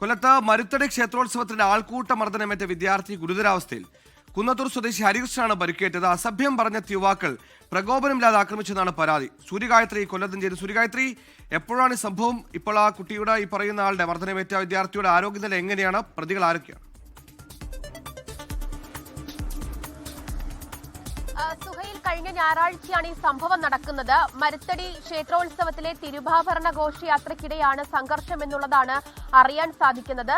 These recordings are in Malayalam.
കൊല്ലത്ത് മരുത്തടി ക്ഷേത്രോത്സവത്തിന്റെ ആൾക്കൂട്ട മർദ്ദനമേറ്റ വിദ്യാർത്ഥി ഗുരുതരാവസ്ഥയിൽ. കുന്നത്തൂർ സ്വദേശി ഹരികൃഷ്ണനാണ് പരിക്കേറ്റത്. അസഭ്യം പറഞ്ഞ യുവാക്കൾ പ്രകോപനമില്ലാതെ ആക്രമിച്ചെന്നാണ് പരാതി. സൂര്യഗായത്രി കൊല്ലത്തും ചെയ്തു. സൂര്യഗായത്രി, എപ്പോഴാണ് ഈ സംഭവം? ഇപ്പോൾ ആ കുട്ടിയുടെ ഈ പറയുന്ന ആളുടെ മർദ്ദനമേറ്റ വിദ്യാർത്ഥിയുടെ ആരോഗ്യനില എങ്ങനെയാണ്? പ്രതികൾ ആരൊക്കെയാണ്? സുഹൈൽ, കഴിഞ്ഞ ഞായറാഴ്ചയാണ് ഈ സംഭവം നടക്കുന്നത്. മരുത്തടി ക്ഷേത്രോത്സവത്തിലെ തിരുവാഭരണ ഘോഷയാത്രയ്ക്കിടെയാണ് സംഘർഷം എന്നുള്ളതാണ് അറിയാൻ സാധിക്കുന്നത്.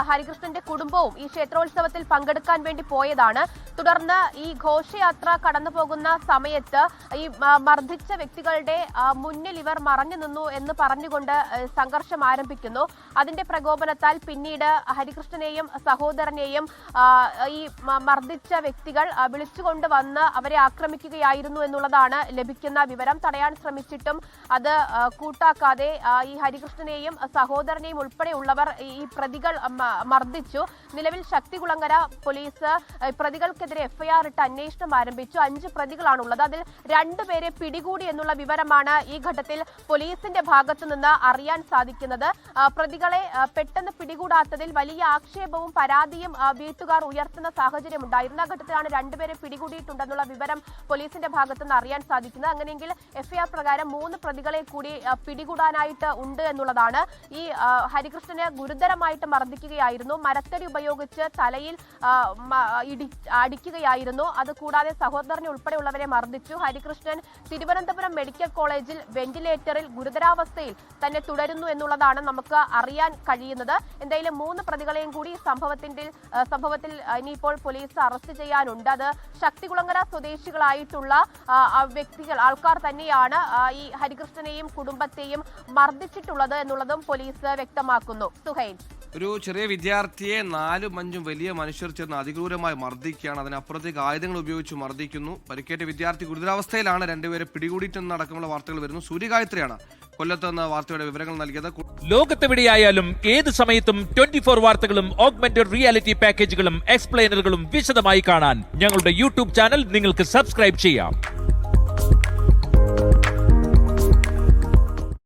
ഹരികൃഷ്ണന്റെ കുടുംബവും ഈ ക്ഷേത്രോത്സവത്തിൽ പങ്കെടുക്കാൻ വേണ്ടി പോയതാണ്. തുടർന്ന് ഈ ഘോഷയാത്ര കടന്നു പോകുന്ന സമയത്ത് ഈ മർദ്ദിച്ച വ്യക്തികളുടെ മുന്നിൽ ഇവർ മറഞ്ഞു നിന്നു എന്ന് പറഞ്ഞുകൊണ്ട് സംഘർഷം ആരംഭിക്കുന്നു. അതിന്റെ പ്രകോപനത്താൽ പിന്നീട് ഹരികൃഷ്ണനെയും സഹോദരനെയും ഈ മർദ്ദിച്ച വ്യക്തികൾ വിളിച്ചുകൊണ്ട് വന്ന് അവരെ ആക്രമിക്കുകയായിരുന്നു എന്നുള്ളതാണ് ലഭിക്കുന്ന വിവരം. തടയാൻ ശ്രമിച്ചിട്ടും അത് കൂട്ടാക്കാതെ ഈ ഹരികൃഷ്ണനെയും സഹോദരനെയും ഉൾപ്പെടെയുള്ളവർ ഈ പ്രതികൾ മർദ്ദിച്ചു. നിലവിൽ ശക്തികുളങ്ങര പോലീസ് പ്രതികൾക്കെതിരെ എഫ്ഐആർ ഇട്ട് അന്വേഷണം ആരംഭിച്ചു. 5 പ്രതികളാണുള്ളത്. അതിൽ 2 പേരെ പിടികൂടി എന്നുള്ള വിവരമാണ് ഈ ഘട്ടത്തിൽ പോലീസിന്റെ ഭാഗത്തു നിന്ന് അറിയാൻ സാധിക്കുന്നത്. പ്രതികളെ പെട്ടെന്ന് പിടികൂടാത്തതിൽ വലിയ ആക്ഷേപവും പരാതിയും വീട്ടുകാർ ഉയർത്തുന്ന സാഹചര്യം ഉണ്ടായിരുന്ന ഘട്ടത്തിലാണ് 2 പേരെ പിടികൂടിയിട്ടുണ്ടെന്നുള്ള വിവരം പോലീസിന്റെ ഭാഗത്തുനിന്ന് അറിയാൻ സാധിക്കുന്നത്. അങ്ങനെയെങ്കിൽ എഫ്ഐആർ പ്രകാരം 3 പ്രതികളെ കൂടി പിടികൂടാനായിട്ട് ഉണ്ട് എന്നുള്ളതാണ്. ഈ ഹരികൃഷ്ണനെ ഗുരുതരമായിട്ട് മർദ്ദിക്കുകയായിരുന്നു. മരത്തടി ഉപയോഗിച്ച് തലയിൽ അടിക്കുകയായിരുന്നു. അതുകൂടാതെ സഹോദരനെ ഉൾപ്പെടെയുള്ളവരെ മർദ്ദിച്ചു. ഹരികൃഷ്ണൻ തിരുവനന്തപുരം മെഡിക്കൽ കോളേജിൽ വെന്റിലേറ്ററിൽ ഗുരുതരാവസ്ഥയിൽ തന്നെ തുടരുന്നു എന്നുള്ളതാണ് നമുക്ക് അറിയാൻ കഴിയുന്നത്. എന്തായാലും 3 പ്രതികളെയും കൂടി സംഭവത്തിൽ ഇനിയിപ്പോൾ പോലീസ് അറസ്റ്റ് ചെയ്യാനുണ്ട്. അത് ശക്തികുളങ്ങര സ്വദേശികളായിട്ടുള്ള ആൾക്കാർ തന്നെയാണ് ഈ ഹരികൃഷ്ണനെയും കുടുംബത്തെയും മർദ്ദിച്ചിട്ടുള്ളത് എന്നുള്ളതും പോലീസ് വ്യക്തമാക്കുന്നു. സുഹൈൽ, ഒരു ചെറിയ വിദ്യാർത്ഥിയെ 4-5 വലിയ മനുഷ്യർ ചേർന്ന് അതിക്രൂരമായി മർദ്ദിക്കുകയാണ്. അതിനപ്പുറത്തേക്ക് ആയുധങ്ങൾ ഉപയോഗിച്ച് മർദ്ദിക്കുന്നു. പരിക്കേറ്റ വിദ്യാർത്ഥി ഗുരുതരാവസ്ഥയിലാണ്. 2 പേരെ പിടികൂടിയിട്ടെന്ന് അടക്കമുള്ള വാർത്തകൾ വരുന്നു. സൂര്യഗായത്രിയാണ് കൊല്ലത്ത് നിന്ന് വാർത്തയുടെ വിവരങ്ങൾ നൽകിയത്. ലോകത്തെവിടെയായാലും ഏത് സമയത്തും 24 വാർത്തകളും ഓഗ്മെന്റഡ് റിയാലിറ്റി പാക്കേജുകളും എക്സ്പ്ലെയിനറുകളും വിശദമായി കാണാൻ ഞങ്ങളുടെ യൂട്യൂബ് ചാനൽ നിങ്ങൾക്ക് സബ്സ്ക്രൈബ് ചെയ്യാം.